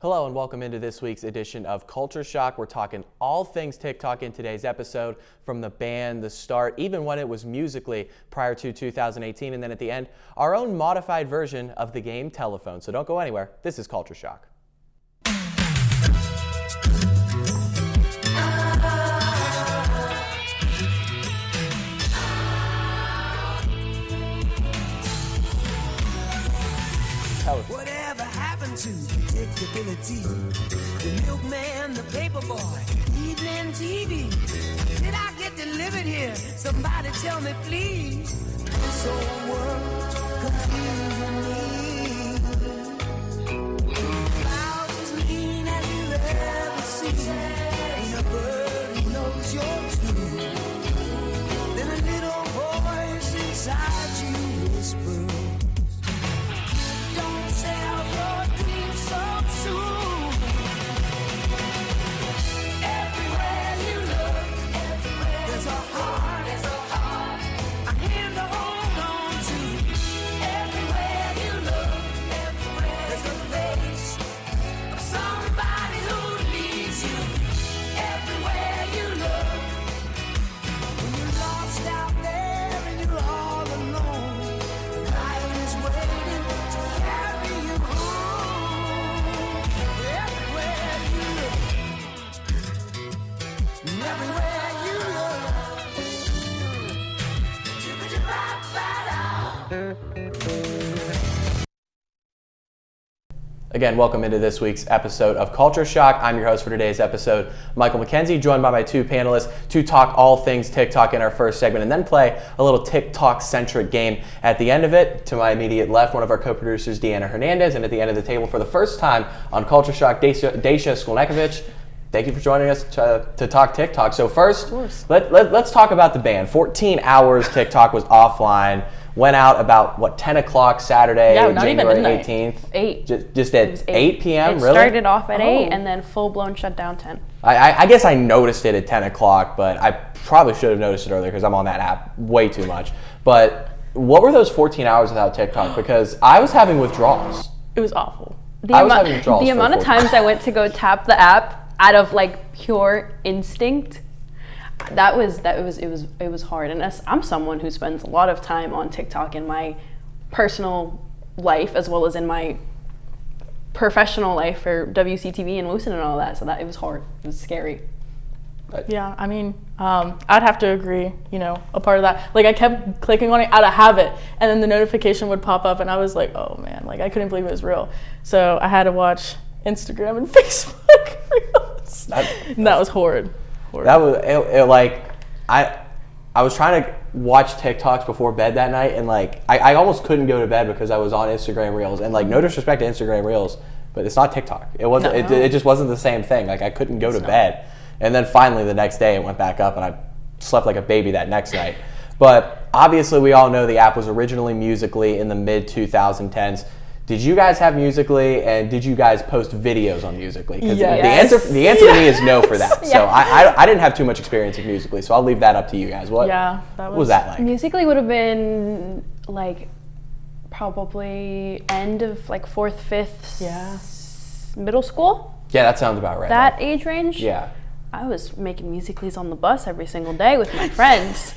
Hello and welcome into this week's edition of Culture Shock. We're talking all things TikTok in today's episode, from the band, the start, even when it was musically prior to 2018, and then at the end, our own modified version of the game Telephone. So don't go anywhere. This is Culture Shock. Whatever happened to predictability? The milkman, the paperboy, evening TV. Did I get delivered here? Somebody tell me, please. This whole world's confusing me. Clouds as mean as you ever seen. Ain't a bird who knows you're true. Then a little voice inside you whispers, sell your dreams so soon. Everywhere you look, there's a heart, a hand to hold on to. Everywhere you look, there's a face of somebody who needs you. Everywhere you look, when you're lost out there and you're all alone, life is waiting to carry you home. Everywhere you look, everywhere you look. Again, welcome into this week's episode of Culture Shock. I'm your host for today's episode, Michael McKenzie, joined by my two panelists to talk all things TikTok in our first segment and then play a little TikTok-centric game at the end of it. To my immediate left, one of our co-producers, Hernandez, and at the end of the table for the first time on Culture Shock, Daysha Skolnekovich. Thank you for joining us to talk TikTok. So first, let's talk about the ban. 14 hours TikTok was offline. Went out about, 10 o'clock Saturday, January 18th? 8. Just at 8 p.m., really? It started off at 8 and then full-blown shut down 10. I guess I noticed it at 10 o'clock, but I probably should have noticed it earlier because I'm on that app way too much. But what were those 14 hours without TikTok? Because I was having withdrawals. It was awful. The amount of times I went to go tap the app out of pure instinct, it was hard. And I'm someone who spends a lot of time on TikTok in my personal life as well as in my professional life for WCTV and Lucid and all that. So that it was hard. It was scary. Yeah, I mean, I'd have to agree, a part of that. I kept clicking on it out of habit, and then the notification would pop up, and I was like, oh man, I couldn't believe it was real. So I had to watch Instagram and Facebook Reels. That was horrid. That was, I was trying to watch TikToks before bed that night, and, I almost couldn't go to bed because I was on Instagram Reels, and, no disrespect to Instagram Reels, but it's not TikTok. It wasn't. No. It just wasn't the same thing. I couldn't go to bed. And then finally the next day it went back up and I slept like a baby that next night. But obviously we all know the app was originally Musical.ly in the mid-2010s. Did you guys have Musical.ly, and did you guys post videos on Musical.ly? Because the answer to me is no for that. So I didn't have too much experience with Musical.ly, so I'll leave that up to you guys. What was that like? Musical.ly would have been probably end of 4th, 5th middle school. Yeah, that sounds about right. That age range? Yeah. I was making Musical.lys on the bus every single day with my friends.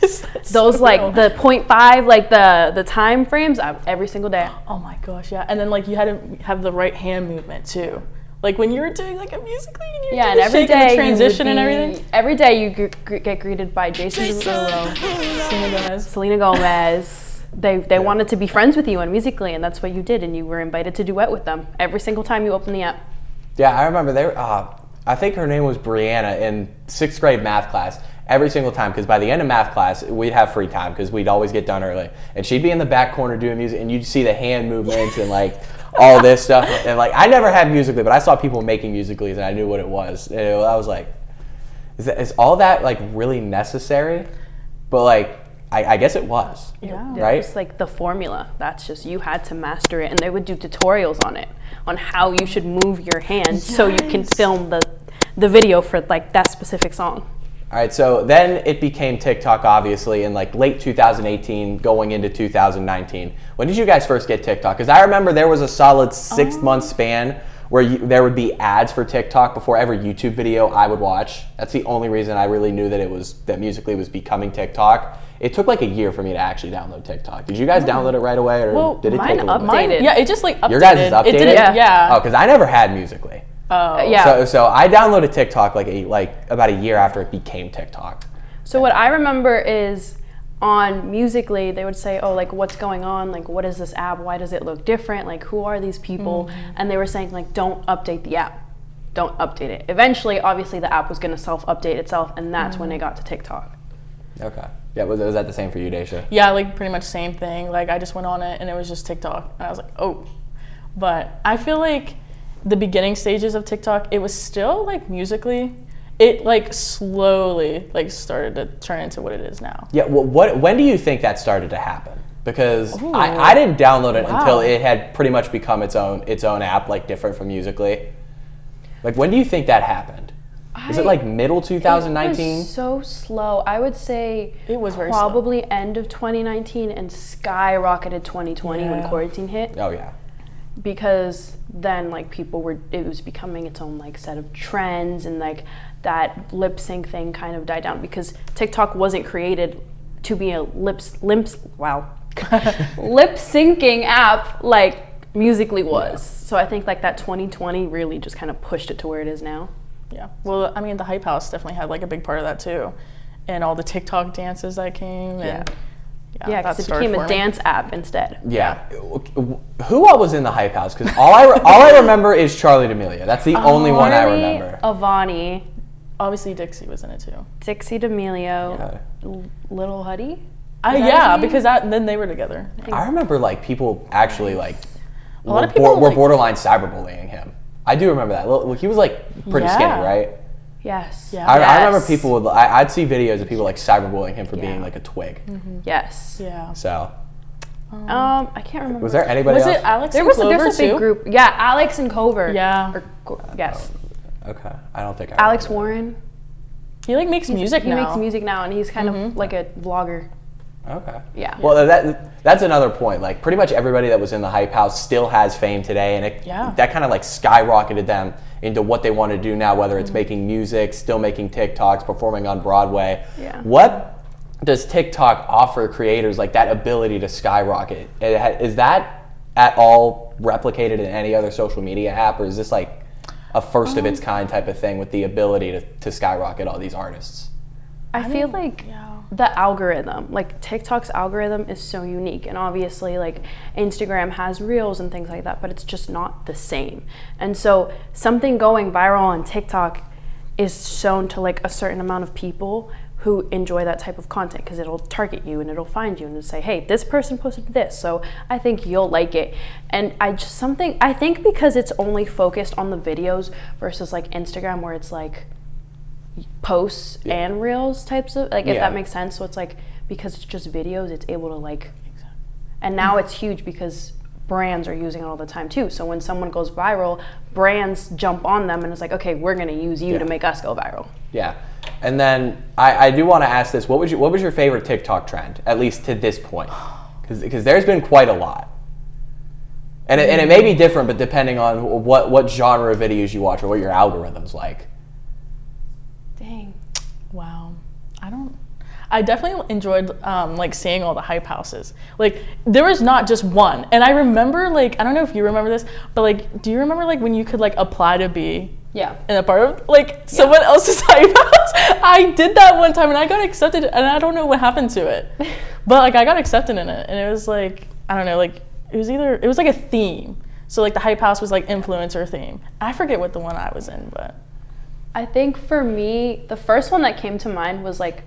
Those the 0.5, the time frames, every single day. Oh my gosh, yeah. And then you had to have the right hand movement too. When you were doing a Musical.ly and you and every day the transition and everything. Every day you get greeted by Jason Chirillo, Selena Gomez. They wanted to be friends with you on Musical.ly, and that's what you did, and you were invited to duet with them every single time you opened the app. Yeah, I remember I think her name was Brianna in 6th grade math class. Every single time, because by the end of math class, we'd have free time because we'd always get done early. And she'd be in the back corner doing music, and you'd see the hand movements and all this stuff. And I never had Musical.ly, but I saw people making Musical.lys, and I knew what it was. And I was like, is all that really necessary? But I guess it was. Yeah. Right? It's the formula. That's just, you had to master it, and they would do tutorials on it, on how you should move your hand so you can film the video for that specific song. All right, so then it became TikTok, obviously, in late 2018, going into 2019. When did you guys first get TikTok? Because I remember there was a solid 6-month span where there would be ads for TikTok before every YouTube video I would watch. That's the only reason I really knew that Musical.ly was becoming TikTok. It took like a year for me to actually download TikTok. Did you guys download it right away, or did it take a little bit? Updated. Yeah, it just like updated. Your guys is updated? It did it, yeah. Oh, because I never had Musical.ly. Oh. Yeah. So I downloaded TikTok like about a year after it became TikTok. So what I remember is on Musical.ly, they would say, oh, like, what's going on? Like, what is this app? Why does it look different? Like, who are these people? And they were saying, like, don't update the app. Don't update it. Eventually, obviously, the app was going to self-update itself, and that's when it got to TikTok. Okay. Yeah, was that the same for you, Daysha? Yeah, like pretty much same thing. Like I just went on it and it was just TikTok. And I was like, oh. But I feel like the beginning stages of TikTok, it was still like Musical.ly. It like slowly like started to turn into what it is now. Yeah, well, when do you think that started to happen? Because I didn't download it until it had pretty much become its own app, like different from Musical.ly. Like, when do you think that happened? Is it like middle 2019? It was so slow. I would say it was very probably slow. End of 2019 and skyrocketed 2020 when quarantine hit. Oh yeah. Because then like it was becoming its own like set of trends, and like that lip sync thing kind of died down because TikTok wasn't created to be a lip syncing app like Musical.ly was. Yeah. So I think like that 2020 really just kind of pushed it to where it is now. Yeah. Well, I mean, the Hype House definitely had like a big part of that too, and all the TikTok dances that came. And yeah, because it became a dance app instead. Yeah. Who all was in the Hype House? Because all I remember is Charli D'Amelio. That's the only one I remember. Avani. Obviously, Dixie was in it too. Dixie D'Amelio. Little Huddy. Because then they were together. I remember like people actually like a lot of people were borderline cyberbullying him. I do remember that. He was like pretty skinny, right? Yes. Yeah. I remember people I'd see videos of people like cyberbullying him for being like a twig. Mm-hmm. Yes. Yeah. So. I can't remember. Was there anybody else? Was it Alex there and was Clover there's a big too? group. Yeah, Alex and Clover. Yeah. Yes. Okay. I don't think I Alex remember. Warren. He like makes music now. He makes music now, and he's kind of like a vlogger. Okay. Yeah. Well, that's another point. Like, pretty much everybody that was in the Hype House still has fame today, and that kind of like skyrocketed them into what they want to do now, whether it's making music, still making TikToks, performing on Broadway. Yeah. What does TikTok offer creators, like that ability to skyrocket? Is that at all replicated in any other social media app, or is this like a first of its kind type of thing with the ability to skyrocket all these artists? I feel like the algorithm, like TikTok's algorithm is so unique, and obviously like Instagram has reels and things like that, but it's just not the same. And so something going viral on TikTok is shown to like a certain amount of people who enjoy that type of content because it'll target you and it'll find you and it'll say, hey, this person posted this, so I think you'll like it. And I think because it's only focused on the videos versus like Instagram where it's like posts and reels types of like, if that makes sense. So it's like, because it's just videos, it's able to like, and now it's huge because brands are using it all the time too. So when someone goes viral, brands jump on them and it's like, okay, we're gonna use you to make us go viral. Yeah. And then I do want to ask this: what was your favorite TikTok trend, at least to this point? Because there's been quite a lot, and it may be different, but depending on what genre of videos you watch or what your algorithm's like. Dang. Wow. I definitely enjoyed like seeing all the Hype Houses. Like there was not just one, and I remember like, I don't know if you remember this, but like, do you remember like when you could like apply to be in a part of like someone else's Hype House? I did that one time and I got accepted, and I don't know what happened to it, but like I got accepted in it, and it was like, I don't know, like it was like a theme. So like the Hype House was like influencer theme. I forget what the one I was in, but I think for me, the first one that came to mind was like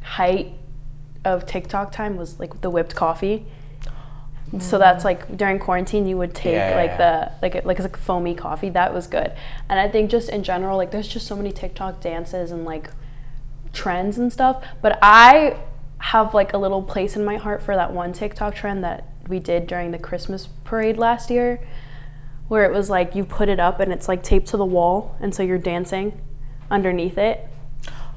height of TikTok time was like the whipped coffee. So that's like during quarantine you would take like a foamy coffee. That was good. And I think just in general, like there's just so many TikTok dances and like trends and stuff. But I have like a little place in my heart for that one TikTok trend that we did during the Christmas parade last year, where it was like you put it up and it's like taped to the wall, and so you're dancing underneath it.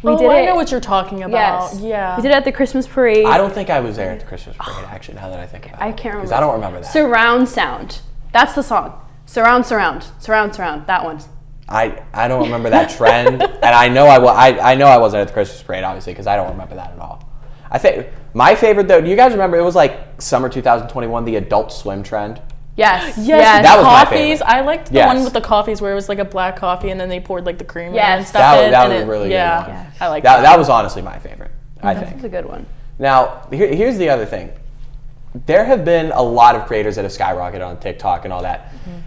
I know what you're talking about. Yes. Yeah. We did it at the Christmas parade. I don't think I was there at the Christmas parade, actually, now that I think about it. I can't remember. Because I don't remember that. Surround sound. That's the song. Surround. That one. I don't remember that trend, and I know I wasn't at the Christmas parade, obviously, because I don't remember that at all. I think my favorite, though, do you guys remember, it was like summer 2021, the Adult Swim trend? Yes. That was my coffees. favorite. I liked the one with the coffees where it was like a black coffee and then they poured like the cream in and stuff that was a really good one. Yes. I like that. That was honestly my favorite, I think. That's a good one. Now, here's the other thing. There have been a lot of creators that have skyrocketed on TikTok and all that. Mm-hmm.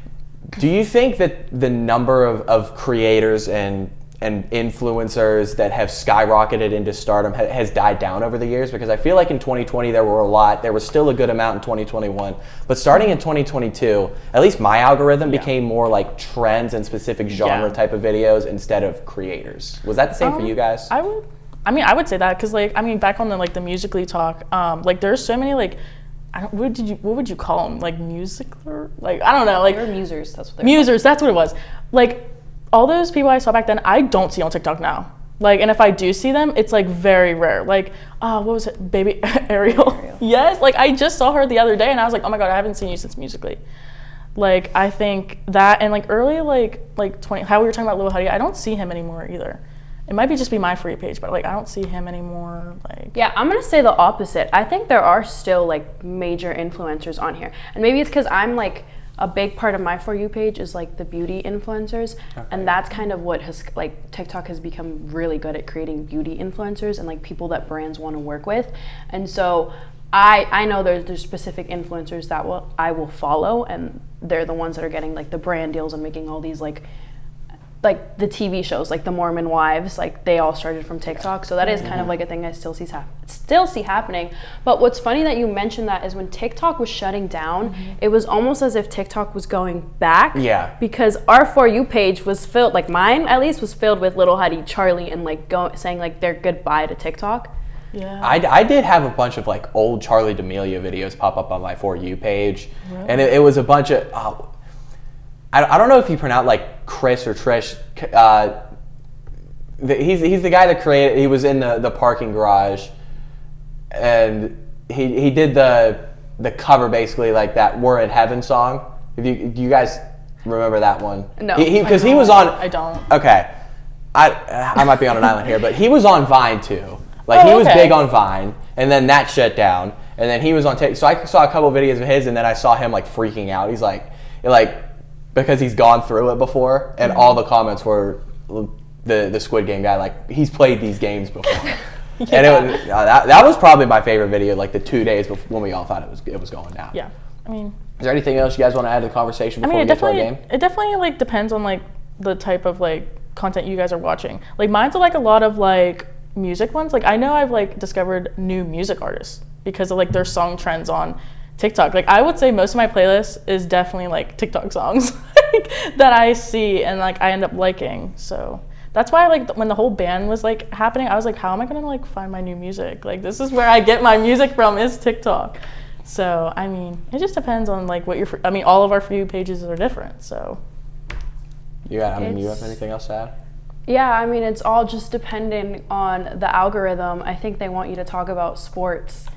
Do you think that the number of creators and influencers that have skyrocketed into stardom has died down over the years? Because I feel like in 2020 there were a lot. There was still a good amount in 2021. But starting in 2022, at least my algorithm became more like trends and specific genre type of videos instead of creators. Was that the same for you guys? I would say that because back on the Musical.ly talk, there's so many what would you call them? Like musical? I don't know. They were musers. That's what they were. Musers. That's what it was. All those people I saw back then, I don't see on TikTok now. And if I do see them, it's very rare. What was it? Baby Ariel. Yes. I just saw her the other day and I was like, oh my God, I haven't seen you since Musical.ly. I think that and early 20, how we were talking about Lil Huddy, I don't see him anymore either. It might just be my free page, but I don't see him anymore. Yeah, I'm gonna say the opposite. I think there are still major influencers on here, and maybe it's because I'm a big part of my For You page is the beauty influencers, and that's kind of what has TikTok has become really good at creating beauty influencers and people that brands want to work with, and so I know there's specific influencers that I will follow, and they're the ones that are getting the brand deals and making all these the TV shows, the Mormon Wives, they all started from TikTok. So that is kind of a thing I still see happening. But what's funny that you mentioned that is when TikTok was shutting down, it was almost as if TikTok was going back. Yeah. Because our For You page was filled, mine at least, was filled with Lil Huddy, Charlie, and saying their goodbye to TikTok. Yeah. I did have a bunch of old Charlie D'Amelio videos pop up on my For You page. Really? And it was a bunch of... I don't know if you pronounce Chris or Trish. He's the guy that created. He was in the parking garage, and he did the cover basically that "We're in Heaven" song. Do you guys remember that one? No, because he was on. I don't. Okay, I might be on an island here, but he was on Vine too. He was big on Vine, and then that shut down, and then he was on TikTok. So I saw a couple of videos of his, and then I saw him freaking out. He's because he's gone through it before, and all the comments were the Squid Game guy, he's played these games before. And that was probably my favorite video, the 2 days before when we all thought it was going down. Yeah, is there anything else you guys want to add to the conversation before we get to our game? It definitely depends on the type of content you guys are watching. Mine's a lot of music ones. I know I've discovered new music artists because of their song trends on TikTok. I would say most of my playlist is definitely TikTok songs that I see and I end up liking. So that's why when the whole ban was happening, I was how am I gonna find my new music? This is where I get my music from, is TikTok. So it just depends on what your all of our For You pages are different. So you have anything else to add? Yeah, it's all just depending on the algorithm. I think they want you to talk about sports.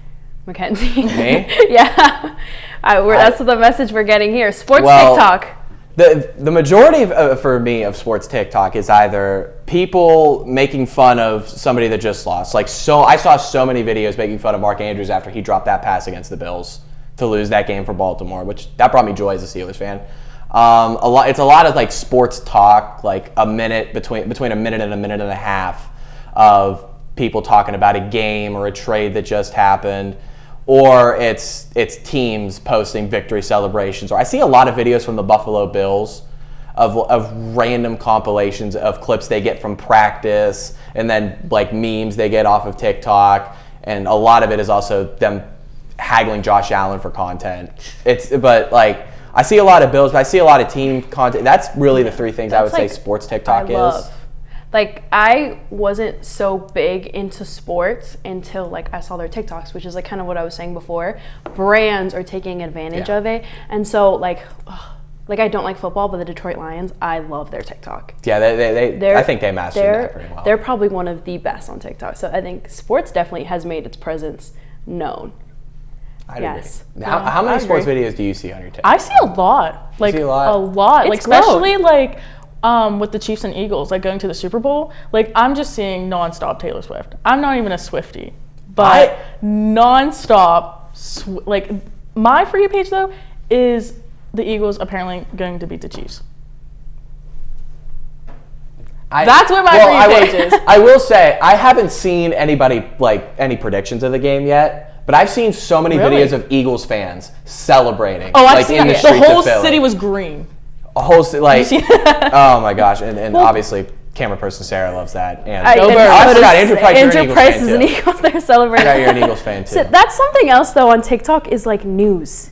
McKenzie. Me? Yeah. That's the message we're getting here. Sports TikTok. The majority for me of sports TikTok is either people making fun of somebody that just lost. I saw so many videos making fun of Mark Andrews after he dropped that pass against the Bills to lose that game for Baltimore, which that brought me joy as a Steelers fan. It's a lot of sports talk, a minute between a minute and a minute and a half of people talking about a game or a trade that just happened. Or it's teams posting victory celebrations. Or I see a lot of videos from the Buffalo Bills of random compilations of clips they get from practice and then memes they get off of TikTok. And a lot of it is also them haggling Josh Allen for content. I see a lot of Bills, but I see a lot of team content. That's really the three things I would say sports TikTok is. I wasn't so big into sports until I saw their TikToks, which is kind of what I was saying before. Brands are taking advantage of it, and so I don't like football, but the Detroit Lions, I love their TikTok. Yeah, I think they mastered that pretty well. They're probably one of the best on TikTok. So I think sports definitely has made its presence known. I'd Yes. agree. How many I sports agree. videos do you see on your TikTok? I see a lot. Like see a lot? Like It's grown. especially like with the Chiefs and Eagles, like going to the Super Bowl. Like I'm just seeing nonstop Taylor Swift. I'm not even a Swiftie, but nonstop. Like my For You page though is the Eagles apparently going to beat the Chiefs. That's what my For You page is. I will say I haven't seen anybody like any predictions of the game yet, but I've seen so many Really? videos of Eagles fans celebrating. Oh, I've like seen in the that. streets The whole of Philly. city was green. A whole city, like, You see that? oh my gosh, and obviously camera person Sarah loves that. And I forgot Andrew Price, you're an Andrew Eagles Price fan is too. an Eagles. They're celebrating. Yeah, you're an Eagles fan too. So that's something else though on TikTok is like news.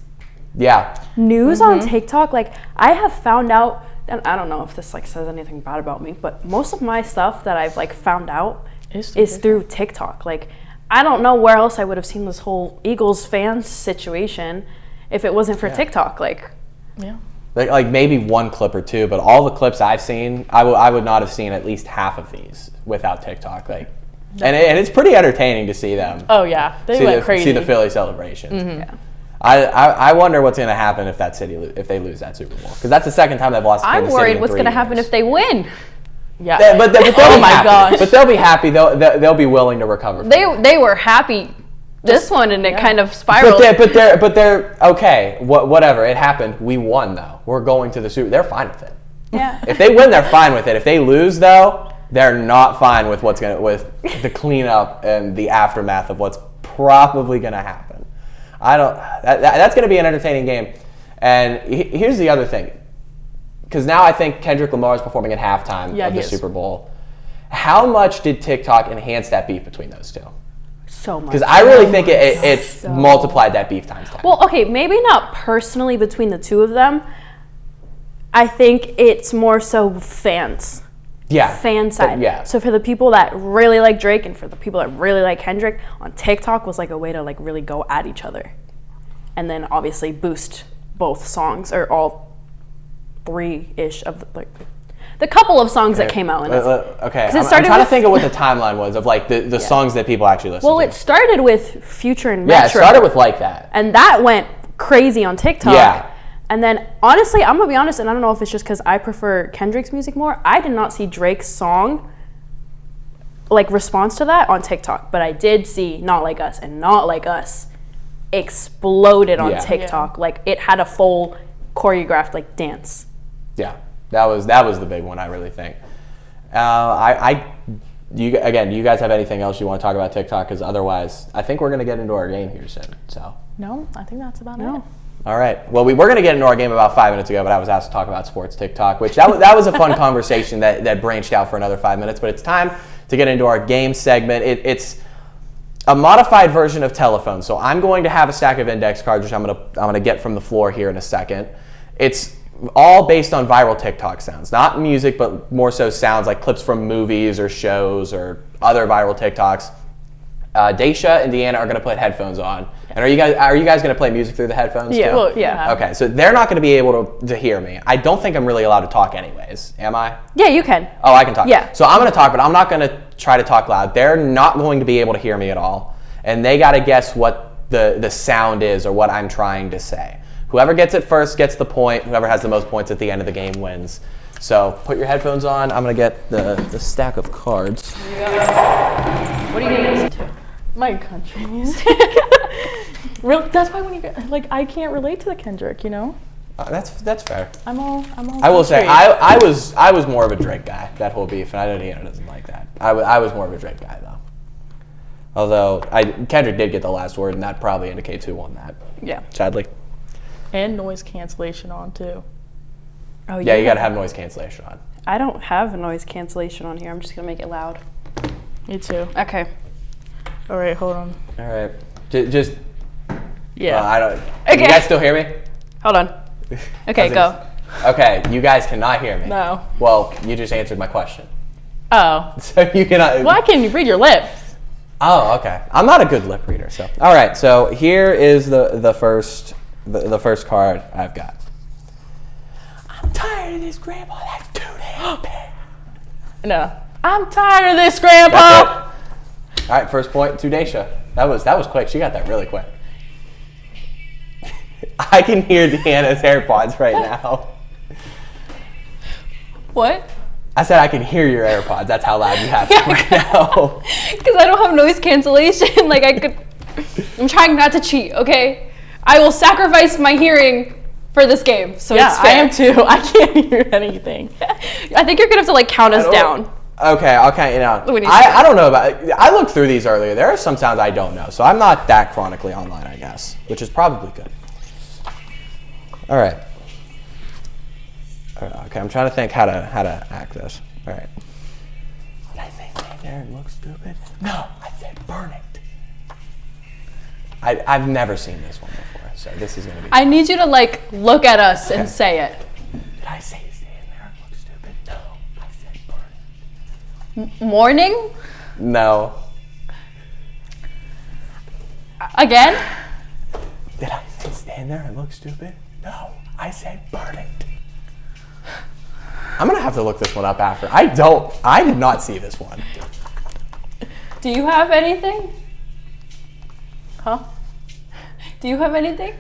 Yeah. News on TikTok, like I have found out, and I don't know if this like says anything bad about me, but most of my stuff that I've like found out is through TikTok. Like I don't know where else I would have seen this whole Eagles fans situation if it wasn't for TikTok. Like, Yeah. Like maybe one clip or two, but all the clips I've seen, I would not have seen at least half of these without TikTok. Like, and it's pretty entertaining to see them. Oh yeah, they went crazy. See the Philly celebrations. yeah. I wonder what's going to happen if that city if they lose that Super Bowl, because that's the second time they've lost. I'm Kansas City worried in what's 3 going to happen years. if they win. Yeah. But they'll Oh be my happy. gosh. But they'll be happy. They'll be willing to recover. From it. They were happy this one, and it kind of spiraled. But they're okay. Whatever, it happened. We won though. We're going to the Super. They're fine with it. Yeah. If they win, they're fine with it. If they lose though, they're not fine with with the cleanup and the aftermath of what's probably gonna happen. That's gonna be an entertaining game. And here's the other thing, because now I think Kendrick Lamar is performing at halftime of the Super Bowl. How much did TikTok enhance that beef between those two? So much. Because I really think it multiplied that beef times 10. Well, okay, maybe not personally between the two of them. I think it's more so fans. Yeah. Fan side. Yeah. So for the people that really like Drake and for the people that really like Kendrick, on TikTok was like a way to like really go at each other. And then obviously boost both songs, or all 3-ish of the couple of songs that came out in it. Okay, it I'm started trying to with- think of what the timeline was of like the songs that people actually listened Well, to. it started with Future and Yeah, it Metro. started with Like That. And that went crazy on TikTok. Yeah. And then, honestly, I'm going to be honest, and I don't know if it's just because I prefer Kendrick's music more. I did not see Drake's song, like, response to that on TikTok. But I did see Not Like Us, and Not Like Us exploded on Yeah. TikTok. Like, it had a full choreographed, like, dance. Yeah, that was the big one, I really think. Do you guys have anything else you want to talk about TikTok? Because otherwise, I think we're going to get into our game here soon. So. No, I think that's about it. All right. Well, we were going to get into our game about 5 minutes ago, but I was asked to talk about sports TikTok, which that was a fun conversation that branched out for another 5 minutes. But it's time to get into our game segment. It's a modified version of telephone. So I'm going to have a stack of index cards, which I'm gonna get from the floor here in a second. It's all based on viral TikTok sounds, not music, but more so sounds like clips from movies or shows or other viral TikToks. Daysha and Deanna are going to put headphones on. And are you guys going to play music through the headphones? Yeah, too? well, yeah. Okay, so they're not going to be able to hear me. I don't think I'm really allowed to talk anyways. Am I? Yeah, you can. Oh, I can talk. Yeah. So I'm going to talk, but I'm not going to try to talk loud. They're not going to be able to hear me at all. And they got to guess what the sound is or what I'm trying to say. Whoever gets it first gets the point. Whoever has the most points at the end of the game wins. So put your headphones on. I'm going to get the stack of cards. What are you going to listen to? My country music. Real, that's why when you get, like, I can't relate to the Kendrick, you know? That's fair. I'm all I will say country. I was more of a Drake guy. That whole beef, and I know Deanna doesn't like that. I was more of a Drake guy though. Although Kendrick did get the last word, and that probably indicates who won that. Yeah. Sadly. And noise cancellation on too. Oh, Yeah, you gotta have noise cancellation on. I don't have noise cancellation on here. I'm just going to make it loud. Me too. Okay. All right, hold on. All right. Just. Yeah. I don't. Okay. You guys still hear me? Hold on. Okay, go. Okay, you guys cannot hear me. No. Well, you just answered my question. Oh. So you cannot. Well, I can read your lips. Oh, okay. I'm not a good lip reader, so. All right. So here is the first card I've got. I'm tired of this, Grandpa. That's too damn bad. No. I'm tired of this, That's Grandpa. it. All right, first point to Daysha. That was quick. She got that really quick. I can hear Deanna's AirPods right now. What? I said I can hear your AirPods. That's how loud you have them right now. Because I don't have noise cancellation. Like I'm trying not to cheat, okay? I will sacrifice my hearing for this game, so it's fair. I am too. I can't hear anything. I think you're gonna have to like count us down. Okay, I'll count you down. I don't know about it. I looked through these earlier. There are some sounds I don't know, so I'm not that chronically online, I guess, which is probably good. All right. Okay, I'm trying to think how to act this. All right. Did I say stand there and look stupid? No, I said burn it. I've never seen this one before, so this is gonna be. I need you to like look at us and say it. Did I say stand there and look stupid? No, I said burn it. Morning? No. Again? Did I say stand there and look stupid? No, I said burn it. I'm gonna have to look this one up after. I did not see this one. Do you have anything? Huh? Do you have anything?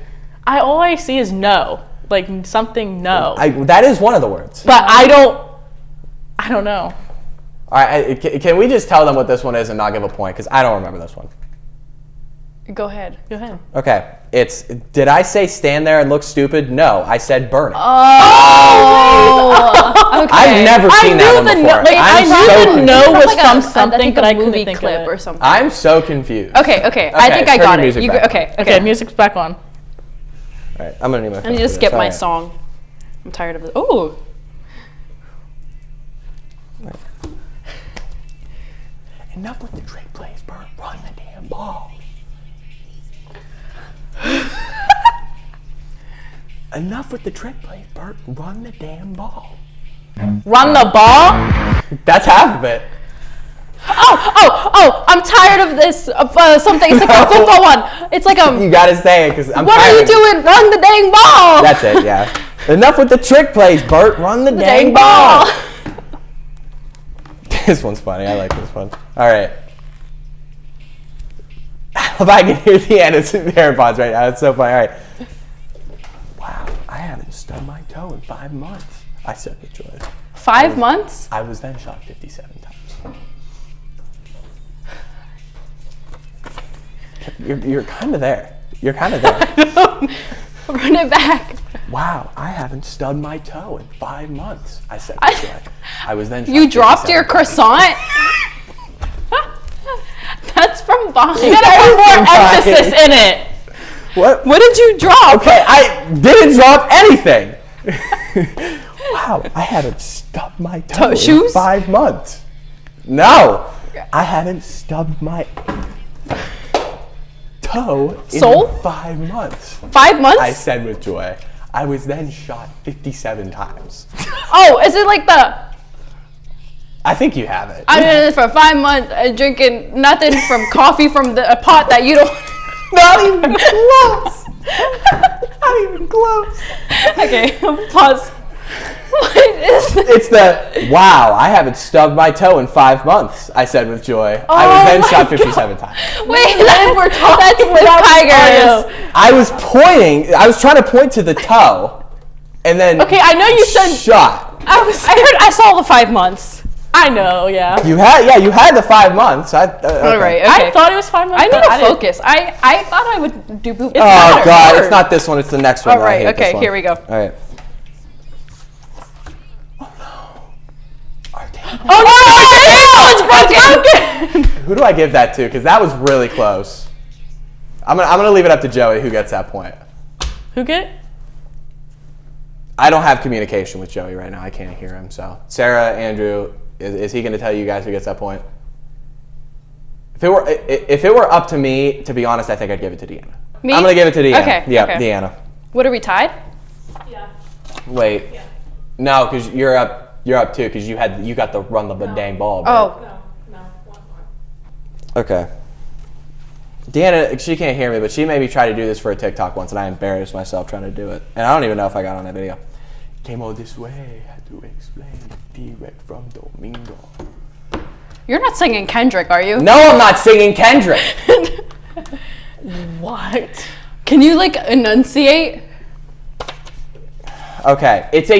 All I see is no. Like something no. That is one of the words. But I don't know. All right, can we just tell them what this one is and not give a point? Because I don't remember this one. Go ahead. Go ahead. Okay, did I say stand there and look stupid? No, I said burn it. Oh, okay. I've never seen that one before. I knew the no was from something, but I couldn't movie think clip of it. or something. I'm so confused. Okay. I think I got it. Okay, music's back on. All right, I'm gonna need my phone. I need to skip my song. I'm tired of it. Oh. Enough with the trick plays, Bert. Run the damn ball. Enough with the trick plays, Bert. Run the damn ball. Run the ball? That's half of it. Oh! I'm tired of this. Something. It's like a football one. It's like You gotta say it because I'm What tired are you doing? Run the dang ball! That's it. Yeah. Enough with the trick plays, Bert. Run the dang ball. This one's funny. I like this one. All right. If I can hear the end of some AirPods right now, it's so funny. All right. Wow, I haven't stubbed my toe in 5 months. I said with joy. 5 months? I was then shot 57 times. You're kind of there. You're kind of there. Run it back. Wow, I haven't stubbed my toe in 5 months. I said with joy. I was then shot You dropped 57 your croissant? That's from Bond. You gotta put more emphasis in it. What? What did you drop? Okay, I didn't drop anything. Wow, I haven't stubbed my toe in shoes? 5 months. No, I haven't stubbed my toe Sole? in 5 months. 5 months? I said with joy. I was then shot 57 times. Oh, is it like the... I think you have it. I've been in this for 5 months drinking nothing from coffee from a pot that you don't... Not even close. Not even close. Okay, pause. What is this? It's the, wow, I haven't stubbed my toe in 5 months, I said with joy. I was then shot 57 times. Wait, that's Liv Tigers. I was trying to point to the toe, and then Okay, I know you said shot. I saw the 5 months. I know, yeah. You had the 5 months. All right, okay. I thought it was 5 months. I need to focus. I thought I would do boop. Oh God, it's not this one. It's the next one. All right, I hate this okay, one. here we go. All right. Oh no, it's broken. Who do I give that to? Because that was really close. I'm gonna leave it up to Joey who gets that point. Who get it? I don't have communication with Joey right now. I can't hear him. So Sarah, Andrew, is he gonna tell you guys who gets that point? If it were up to me, to be honest, I think I'd give it to Deanna. Me? I'm gonna give it to Deanna. Okay. Yeah, okay. Deanna. What are we tied? Yeah. Wait. Yeah. No, because you're up too, because you got the run the dang ball. Oh. No, one more. Okay. Deanna, she can't hear me, but she made me try to do this for a TikTok once, and I embarrassed myself trying to do it. And I don't even know if I got on that video. Came all this way, had to explain direct from Domingo. You're not singing Kendrick, are you? No, I'm not singing Kendrick. What? Can you like enunciate? Okay, it's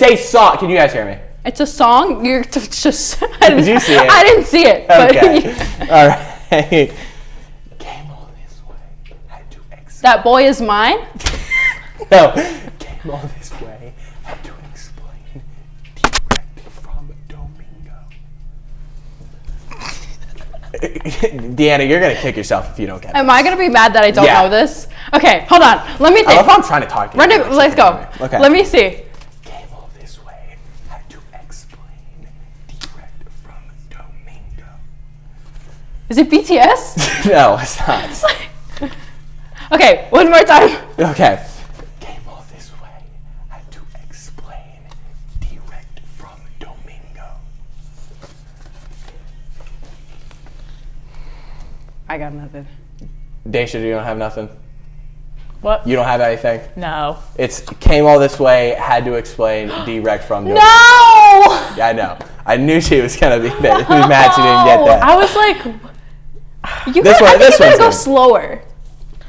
a song. Can you guys hear me? It's a song. You're just. Did you see it? I didn't see it. But Okay. All right. Came all this way. Had to explain. That boy is mine. No. Came all this way. Had to explain. Direct from Domingo. Deanna, you're gonna kick yourself if you don't get it. Am I gonna be mad that I don't Yeah. know this? Okay, hold on. Let me I think. love how I'm trying to talk to you. Run it. Let's go. Okay. Let me see. Came all this way. Had to explain. Direct from Domingo. Is it BTS? No, it's not. Okay, one more time. Okay. Came all this way. Had to explain. Direct from Domingo. I got nothing. Daysha, you don't have nothing? What? You don't have anything? No. It's came all this way, had to explain, direct from Domingo. No! Yeah, I know. I knew she was going to be mad she didn't get that. I was like, You This gotta, one- I think this you gotta one's go good. slower.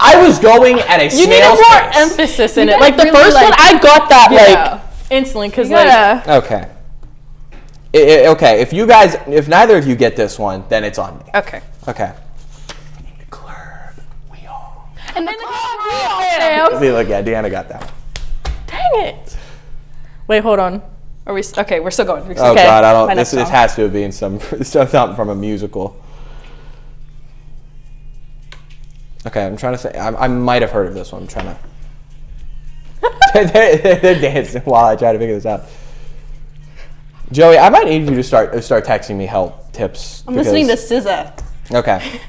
I was going at a you needed snail's more pace. emphasis in You it. Like the gotta really, first one, like- I got that Yeah. like instantly because You like gotta. Okay. Okay, if neither of you get this one, then it's on me. Okay. Okay. In the club, we all. And then Sam. See, look, yeah, Deanna got that one. dang it. Wait, hold on. Are we? Okay, we're still going. We're still Oh Okay, God, I my don't. next This song. has to have been something from a musical. Okay, I'm trying to say. I might have heard of this one. I'm trying to. they're dancing while I try to figure this out. Joey, I might need you to start texting me help tips. I'm listening to SZA. Okay.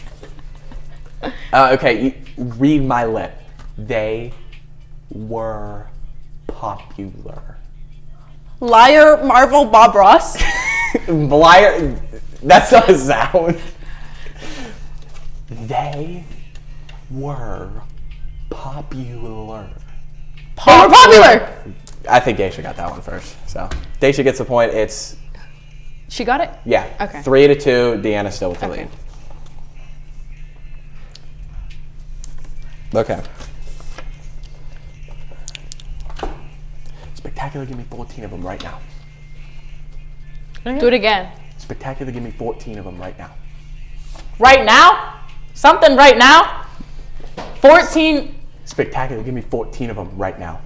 Okay, read my lip. They were popular. Liar, Marvel, Bob Ross. Liar. That's not a sound. They were popular. They were popular. I think Daysha got that one first. So Daysha gets the point. It's She got it. yeah. Okay. 3-2. Deanna's still with the Okay. lead. Okay. Spectacular, give me 14 of them right now. Do it again. Spectacular, give me 14 of them right now. Right now? Something right now? 14. Spectacular, give me 14 of them right now.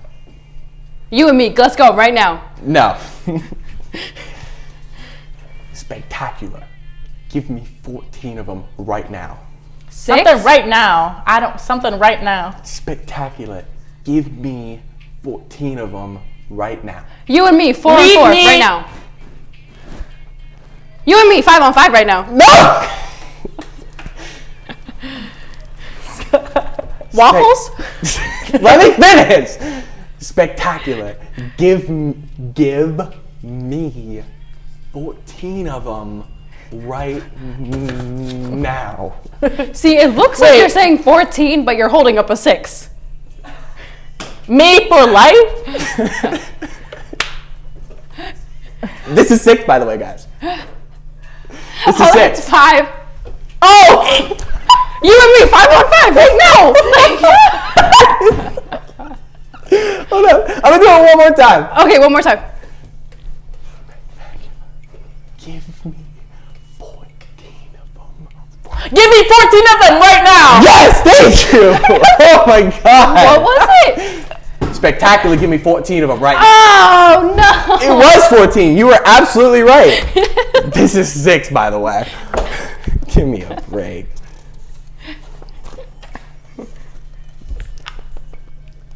You and me. Let's go right now. No. Spectacular, give me 14 of them right now. 6. Something right now. Something right now. Spectacular, give me 14 of them right now. You and me. 4 on Leave 4 me. right now. You and me. 5 on 5 right now. No! Waffles. Let me finish. Spectacular, give me 14 of them right now. See, it looks like you're saying 14, but you're holding up a 6. Me for life? This is 6, by the way, guys. This is Oh, 6. it's 5. Oh! You and me, 5 on 5 right now. Hold up. I'm gonna do it one more time. Okay, one more time. Give me 14 of them. Give me 14 of them right now. Yes, thank you. Oh my God. What was it? Spectacular, give me 14 of them right now. Oh no! It was 14. You were absolutely right. This is 6, by the way. Give me a break.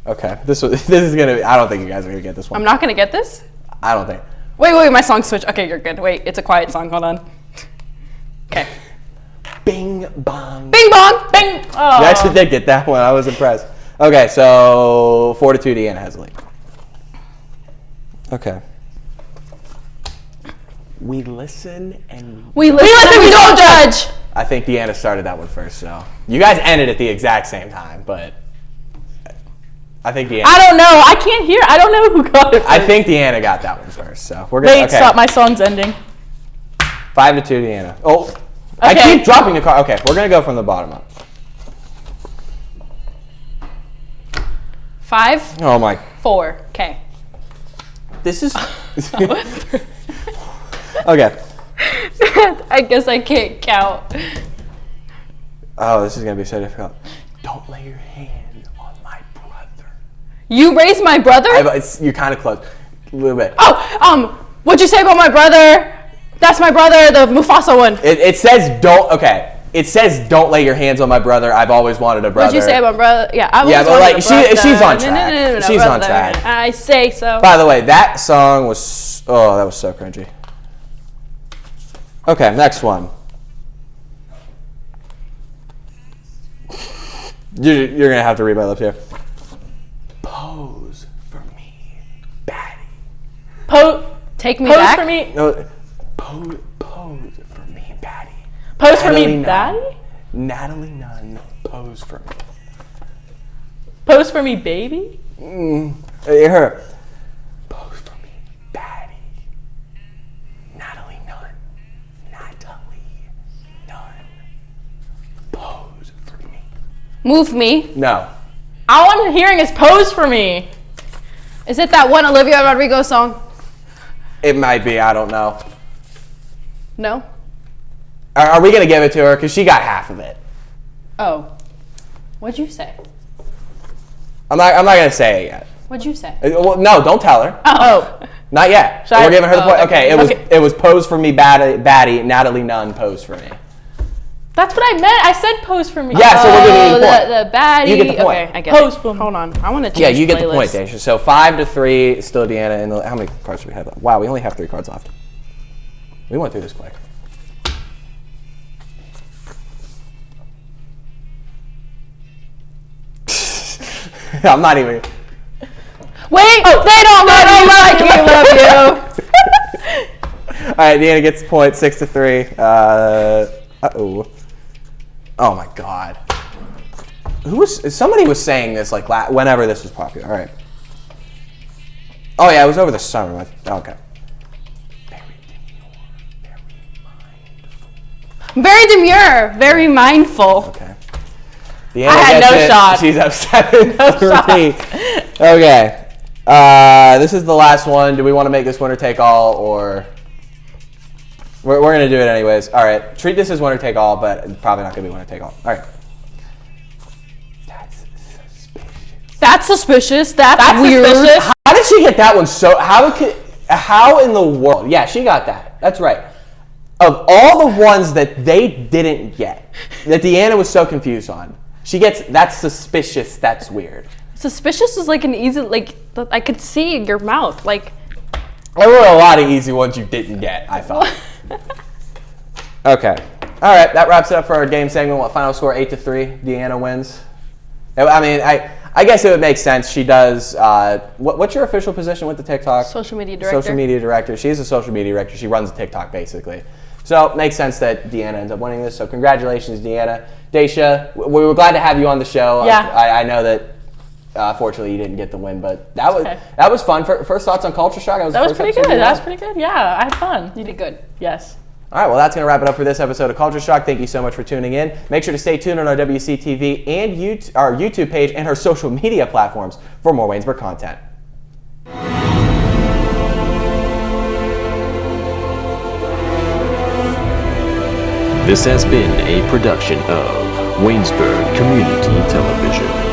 Okay, this is gonna be. I don't think you guys are gonna get this one. I'm not gonna get this. I don't think. Wait, my song switched. Okay, you're good. Wait, it's a quiet song. Hold on. Okay. Bing bong. Bing bong. Bing. Oh. You actually did get that one. I was impressed. Okay, so 4-2, Deanna has the lead. Okay. We listen and We listen. We don't judge. I think Deanna started that one first, so you guys ended at the exact same time, but I think Deanna. I don't know. I can't hear. I don't know who got it first. I think Deanna got that one first, so we're gonna. Wait, Okay. stop. My song's ending. 5-2, Deanna. Oh, I Okay. keep dropping the card. Okay, we're gonna go from the bottom up. 5, Oh my. 4. Okay. This is okay. I guess I can't count. Oh, this is gonna be so difficult. Don't lay your hand on my brother. You raised my brother? You're kind of close. A little bit. Oh, what'd you say about my brother? That's my brother, the Mufasa one. It says don't. Okay. It says don't lay your hands on my brother. I've always wanted a brother. What'd you say about brother? Yeah, I've Yeah, always but wanted like a brother. she's on track. No, She's on brother. track. I say so. By the way, that song was that was so cringy. Okay, next one. You're gonna have to read my lips here. Pose for me, baddie. Take me Pose back. for me. No, pose for me, baddie. Pose for me, Natalie Nunn. baddie. Natalie Nunn, pose for me. Pose for me, baby. Her. Pose for me, baddie. Natalie Nunn. Natalie Nunn. Pose for me. Move me. No. All I'm hearing is pose for me. Is it that one Olivia Rodrigo song? It might be. I don't know. No. Are we gonna give it to her? Cause she got half of it. Oh. What'd you say? I'm not gonna say it yet. What'd you say? Well, no, don't tell her. Oh. Not yet. Should I- We're giving her the point. okay. Okay, it was pose for me, baddie. Natalie Nunn, pose for me. That's what I meant. I said pose for me. Yeah, so we're giving you the point. The baddie. You get the point. Okay, I get Pose it. for me. Hold on. I want to change Yeah, you get the point, playlist. Daysha. So 5-3, still Deanna. And how many cards do we have left? Wow, we only have 3 cards left. We went through this quick. I'm not even. Wait! They don't like you, love you. All right, Deanna gets the point, 6-3. Uh-oh. Oh my God. Somebody was saying this like whenever this was popular. All right. Oh yeah, it was over the summer. Okay. Very demure, very mindful. Okay. Deanna I had gets no it. shot. She's up 7-3. Okay. This is the last one. Do we want to make this winner take all, or we're going to do it anyways? All right. Treat this as winner take all, but probably not going to be winner take all. All right. That's suspicious. That's weird. suspicious. How did she get that one? How in the world? Yeah, she got that. That's right. Of all the ones that they didn't get, that Deanna was so confused on, she gets that's suspicious. That's weird. Suspicious is like an easy, like, I could see your mouth. Like, There were a lot of easy ones you didn't get, I thought. Okay. All right, that wraps it up for our game segment. What final score? 8-3. Deanna wins. I mean, I guess it would make sense. She does. What's your official position with the TikTok? social media director. Social media director. She's a social media director. She runs TikTok basically. So it makes sense that Deanna ends up winning this. So congratulations, Deanna. Daysha, we were glad to have you on the show. Yeah. I know that fortunately you didn't get the win, but that was fun. First thoughts on Culture Shock? That was pretty good. That was pretty good. Yeah, I had fun. You did good. Yes. All right, well, that's going to wrap it up for this episode of Culture Shock. Thank you so much for tuning in. Make sure to stay tuned on our WCTV and our YouTube page and our social media platforms for more Waynesburg content. This has been a production of Waynesburg Community Television.